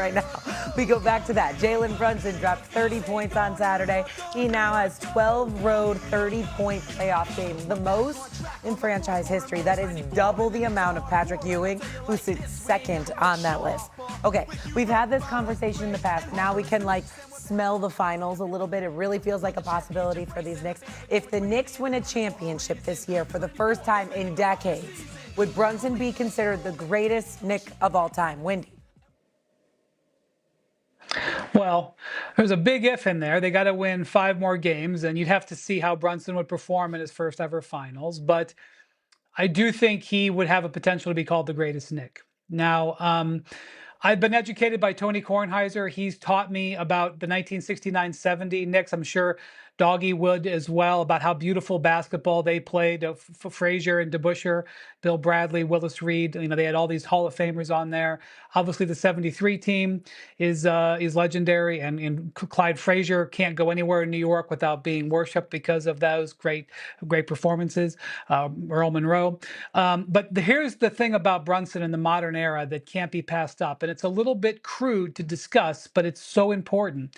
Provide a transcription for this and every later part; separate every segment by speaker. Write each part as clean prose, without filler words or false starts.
Speaker 1: right now. We go back to that. Jalen Brunson dropped 30 points on Saturday. He now has 12 road 30-point playoff games, the most in franchise history. That is double the amount of Patrick Ewing, who sits second on that list. Okay, we've had this conversation in the past. Now we can, smell the finals a little bit. It really feels like a possibility for these Knicks. If the Knicks win a championship this year for the first time in decades, would Brunson be considered the greatest Knick of all time? Wendy?
Speaker 2: Well, there's a big if in there. They got to win 5 more games, and you'd have to see how Brunson would perform in his first ever finals. But I do think he would have a potential to be called the greatest Knick. Now, I've been educated by Tony Kornheiser. He's taught me about the 1969-70 Knicks. I'm sure Doggy would as well, about how beautiful basketball they played. Frazier and DeBusschere, Bill Bradley, Willis Reed. They had all these Hall of Famers on there. Obviously, the '73 team is legendary, and Clyde Frazier can't go anywhere in New York without being worshipped because of those great performances. Earl Monroe. But here's the thing about Brunson in the modern era that can't be passed up, and it's a little bit crude to discuss, but it's so important.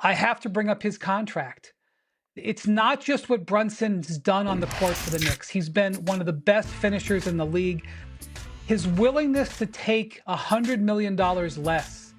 Speaker 2: I have to bring up his contract. It's not just what Brunson's done on the court for the Knicks. He's been one of the best finishers in the league. His willingness to take $100 million less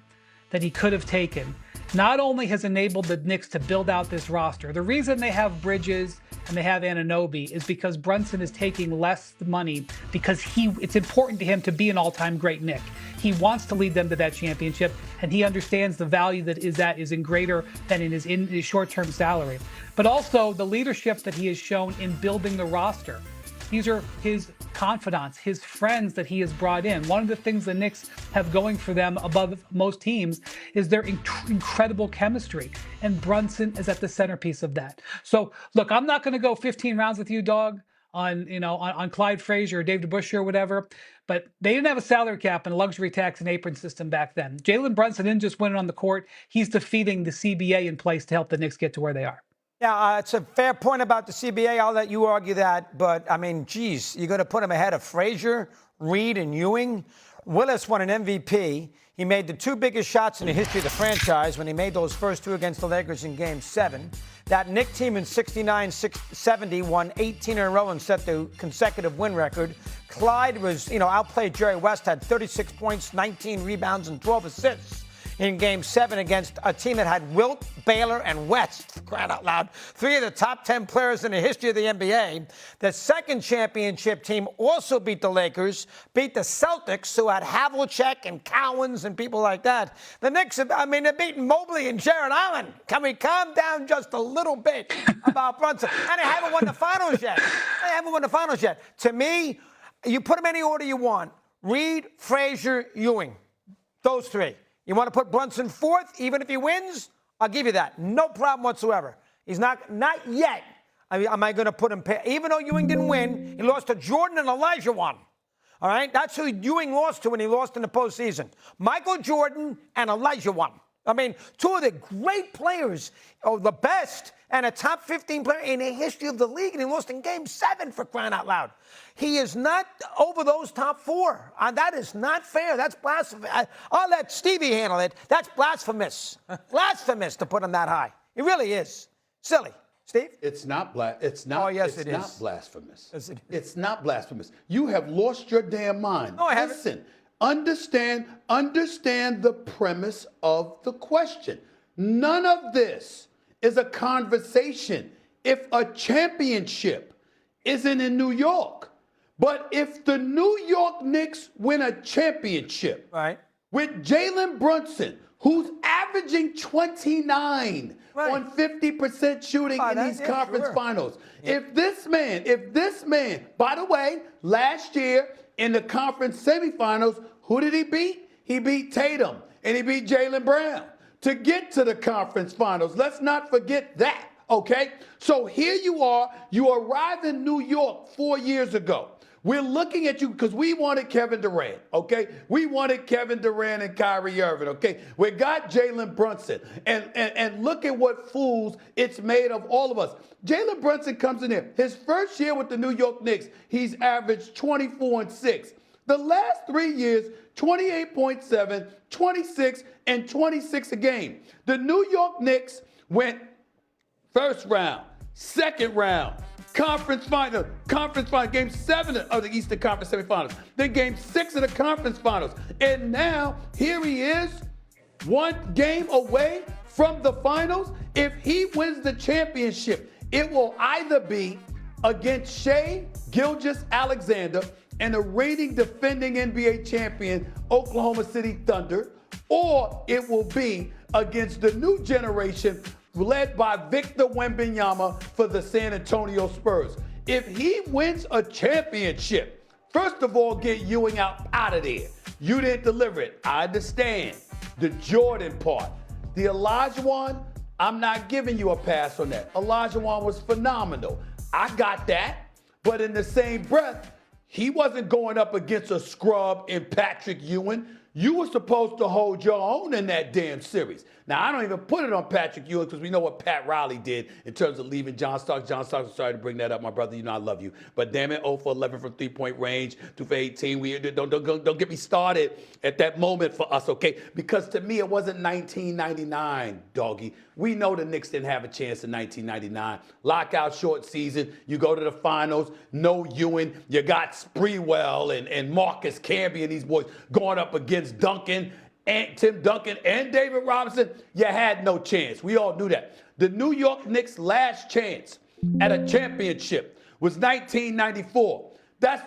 Speaker 2: than he could have taken not only has enabled the Knicks to build out this roster. The reason they have Bridges and they have Anunoby is because Brunson is taking less money because it's important to him to be an all-time great Knick. He wants to lead them to that championship, and he understands the value that is in greater than in his short-term salary. But also the leadership that he has shown in building the roster. These are his confidants, his friends that he has brought in. One of the things the Knicks have going for them above most teams is their incredible chemistry, and Brunson is at the centerpiece of that. So, look, I'm not going to go 15 rounds with you, dog, on Clyde Frazier or Dave DeBusschere or whatever, but they didn't have a salary cap and a luxury tax and apron system back then. Jalen Brunson didn't just win it on the court. He's defeating the CBA in place to help the Knicks get to where they are.
Speaker 3: Yeah, it's a fair point about the CBA. I'll let you argue that. But, geez, you're going to put him ahead of Frazier, Reed, and Ewing? Willis won an MVP. He made the 2 biggest shots in the history of the franchise when he made those first 2 against the Lakers in Game 7. That Knick team in 69-70 won 18 in a row and set the consecutive win record. Clyde was, outplayed Jerry West, had 36 points, 19 rebounds, and 12 assists in Game 7 against a team that had Wilt, Baylor, and West, for crying out loud, 3 of the top 10 players in the history of the NBA. The second championship team also beat the Lakers, beat the Celtics, who had Havlicek and Cowens and people like that. The Knicks, they're beating Mobley and Jared Allen. Can we calm down just a little bit about Brunson? And they haven't won the finals yet. To me, you put them any order you want. Reed, Frazier, Ewing. Those 3. You want to put Brunson 4th, even if he wins? I'll give you that. No problem whatsoever. He's not yet. Am I going to put him, even though Ewing didn't win, he lost to Jordan and Elijah won. All right? That's who Ewing lost to when he lost in the postseason. Michael Jordan and Elijah won. 2 of the great players, the best, and a top 15 player in the history of the league, and he lost in Game 7, for crying out loud. He is not over those top 4. That is not fair. That's blasphemous. I'll let Stevie handle it. That's blasphemous. Blasphemous to put him that high. It really is. Silly. Steve?
Speaker 4: It's not It's not.
Speaker 3: Oh, yes,
Speaker 4: it's
Speaker 3: it
Speaker 4: not
Speaker 3: is.
Speaker 4: blasphemous.
Speaker 3: Yes, it is.
Speaker 4: It's not blasphemous. You have lost your damn mind.
Speaker 3: No, I haven't.
Speaker 4: Listen, understand the premise of the question. None of this is a conversation if a championship isn't in New York. But if the New York Knicks win a championship with Jalen Brunson, who's averaging 29 on 50% shooting in these conference finals. Yeah. If this man, by the way, last year in the conference semifinals, who did he beat? He beat Tatum and he beat Jaylen Brown to get to the conference finals. Let's not forget that, okay? So here you are. You arrived in New York 4 years ago. We're looking at you because we wanted Kevin Durant, okay? We wanted Kevin Durant and Kyrie Irving, okay? We got Jalen Brunson. And look at what fools it's made of all of us. Jalen Brunson comes in here. His first year with the New York Knicks, he's averaged 24 and 6. The last 3 years, 28.7, 26, and 26 a game. The New York Knicks went first round, second round, conference final, game 7 of the Eastern Conference semifinals, then game 6 of the conference finals. And now, here he is, one game away from the finals. If he wins the championship, it will either be against Shai Gilgeous-Alexander and the reigning defending NBA champion Oklahoma City Thunder, or it will be against the new generation led by Victor Wembanyama for the San Antonio Spurs. If he wins a championship, first of all, get Ewing out of there. You didn't deliver it. I understand the Jordan part. The Olajuwon, I'm not giving you a pass on that. Olajuwon was phenomenal. I got that. But in the same breath, he wasn't going up against a scrub in Patrick Ewing. You were supposed to hold your own in that damn series. Now, I don't even put it on Patrick Ewing because we know what Pat Riley did in terms of leaving John Starks. John Starks, sorry to bring that up, my brother. You know I love you. But damn it, 0 for 11 from three-point range, 2 for 18. Don't get me started at that moment for us, okay? Because to me, it wasn't 1999, doggy. We know the Knicks didn't have a chance in 1999. Lockout short season. You go to the finals. No Ewing. You got Sprewell and Marcus Camby and these boys going up against Duncan and Tim Duncan and David Robinson. You had no chance. We all knew that. The New York Knicks' last chance at a championship was 1994. That's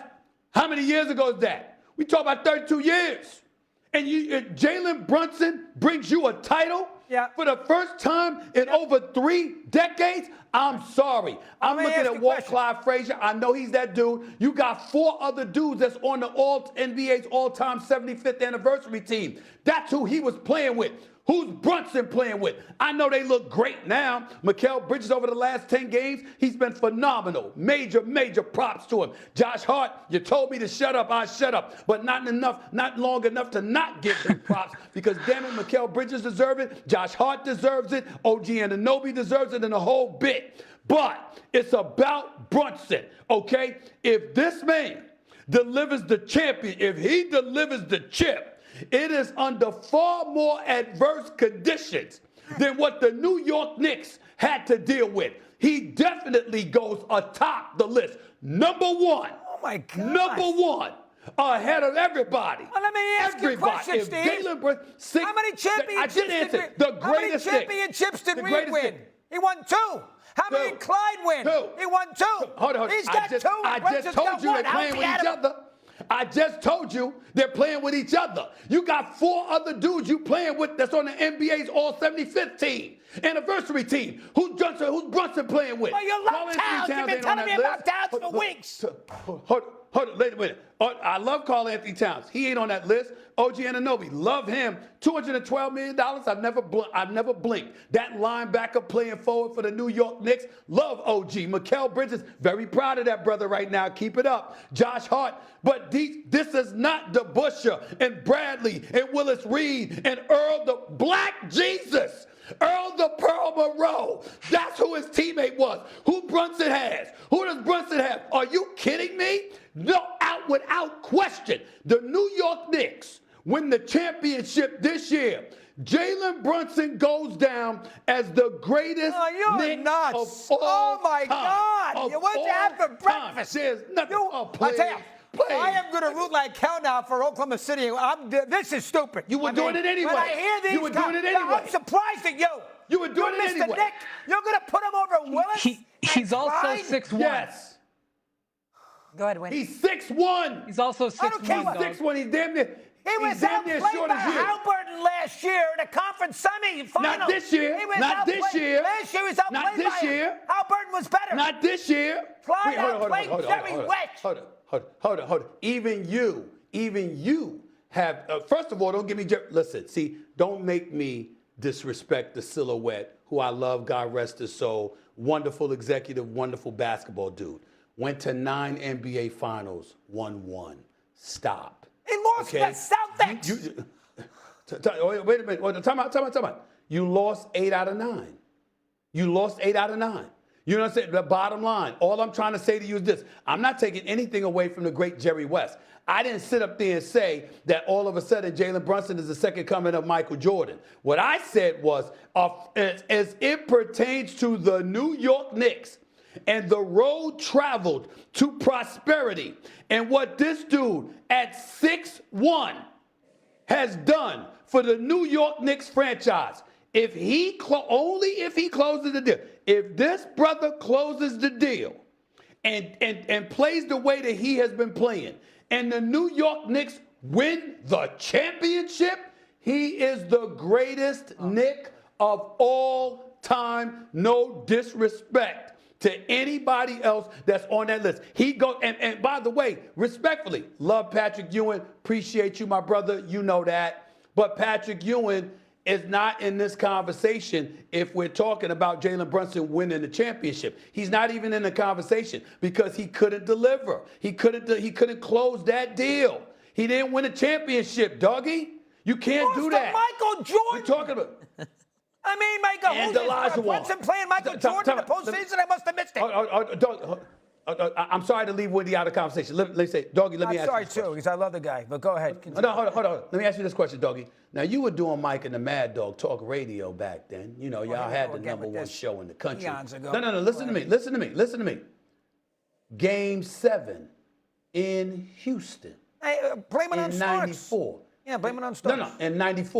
Speaker 4: how many years ago is that? We talk about 32 years. And Jalen Brunson brings you a title for the first time in over 3 decades? I'm sorry. I'm looking at Walt Clyde Frazier. I know he's that dude. You got 4 other dudes that's on the NBA's all-time 75th anniversary team. That's who he was playing with. Who's Brunson playing with? I know they look great now. Mikal Bridges over the last 10 games, he's been phenomenal. Major props to him. Josh Hart, you told me to shut up, I shut up. But not long enough to not give him props because damn it, Mikal Bridges deserves it. Josh Hart deserves it. OG Anunoby deserves it and a whole bit. But it's about Brunson, okay? If this man delivers the champion, if he delivers the chip, it is under far more adverse conditions than what the New York Knicks had to deal with. He definitely goes atop the list. Number one.
Speaker 3: Oh, my God.
Speaker 4: Number one. Ahead of everybody.
Speaker 3: Well, let me ask you a question, Steve. How many championships did Reed win? He won 2. How many did Clyde win? 2. He won 2.
Speaker 4: Hold on.
Speaker 3: He's got 2.
Speaker 4: I just told you they're playing with each other. I just told you they're playing with each other. You got 4 other dudes you playing with that's on the NBA's All-75th team, anniversary team. Who's Brunson playing with?
Speaker 3: Well, you love Towns. You've been telling me about Towns for weeks.
Speaker 4: Hold on, wait a minute. I love Karl Anthony Towns. He ain't on that list. OG Anunoby, love him. $212 million. I've never blinked. That linebacker playing forward for the New York Knicks. Love OG. Mikal Bridges, very proud of that brother right now. Keep it up. Josh Hart. But this is not DeBusschere and Bradley and Willis Reed and Earl the Black Jesus. Earl the Pearl Monroe. That's who his teammate was. Who Brunson has. Who does Brunson have? Are you kidding me? No, without question. The New York Knicks win the championship this year. Jalen Brunson goes down as the greatest Knick of all
Speaker 3: my
Speaker 4: time.
Speaker 3: God. What'd you have for breakfast?
Speaker 4: There's nothing.
Speaker 3: I tell you, I am going to root like hell now for Oklahoma City. This is stupid.
Speaker 4: You were doing it anyway.
Speaker 3: When I hear these
Speaker 4: you were doing it anyway.
Speaker 3: I'm surprised at you.
Speaker 4: You were doing it anyway.
Speaker 3: Mr. Knick, you're going to put him over Willis?
Speaker 2: He's also 6'1".
Speaker 4: Yes.
Speaker 1: Go ahead, Win.
Speaker 4: He's 6'1".
Speaker 2: He's also 6'1".
Speaker 4: He's 6'1". He's damn near.
Speaker 3: He was outplayed by Halliburton last year in a conference semifinal.
Speaker 4: Not this year.
Speaker 3: Not this year. Last year he was outplayed
Speaker 4: Not this year.
Speaker 3: Halliburton was better.
Speaker 4: Not this year.
Speaker 3: Clyde outplayed Jerry West.
Speaker 4: Hold on. Even you have, first of all, don't give me, listen, see, don't make me disrespect the Silhouette, who I love, God rest his soul, wonderful executive, wonderful basketball dude. Went to 9 NBA finals, won 1. Stop.
Speaker 3: He lost the Celtics.
Speaker 4: Wait a minute. Time out. You lost 8 out of 9. You know what I'm saying? The bottom line, all I'm trying to say to you is this. I'm not taking anything away from the great Jerry West. I didn't sit up there and say that all of a sudden Jalen Brunson is the second coming of Michael Jordan. What I said was, as it pertains to the New York Knicks and the road traveled to prosperity, and what this dude at 6'1" has done for the New York Knicks franchise, only if he closes the deal, if this brother closes the deal and plays the way that he has been playing, and the New York Knicks win the championship, he is the greatest Knick of all time. No disrespect to anybody else that's on that list. And by the way, respectfully, love Patrick Ewing, appreciate you, my brother, you know that. But Patrick Ewing is not in this conversation if we're talking about Jalen Brunson winning the championship. He's not even in the conversation because he couldn't deliver. He couldn't close that deal. He didn't win a championship, doggy. You can't do that.
Speaker 3: Michael Jordan.
Speaker 4: We're talking about.
Speaker 3: I mean, Michael,
Speaker 4: And
Speaker 3: who's
Speaker 4: Olajuwon.
Speaker 3: Brunson playing Michael Jordan in the postseason? I must have missed it.
Speaker 4: I'm sorry to leave Wendy out of the conversation. Let me say, doggy, let me ask you.
Speaker 3: I'm sorry, too, because I love the guy. But go ahead.
Speaker 4: Hold on. Let me ask you this question, doggy. Now, you were doing Mike and the Mad Dog talk radio back then. You know, y'all had the #1 show in the country.
Speaker 3: Eons ago.
Speaker 4: No. Listen to me. Game 7 in Houston.
Speaker 3: Hey, blame it on
Speaker 4: in
Speaker 3: Starks.
Speaker 4: '94.
Speaker 3: Yeah, blame it on Starks.
Speaker 4: No, in '94.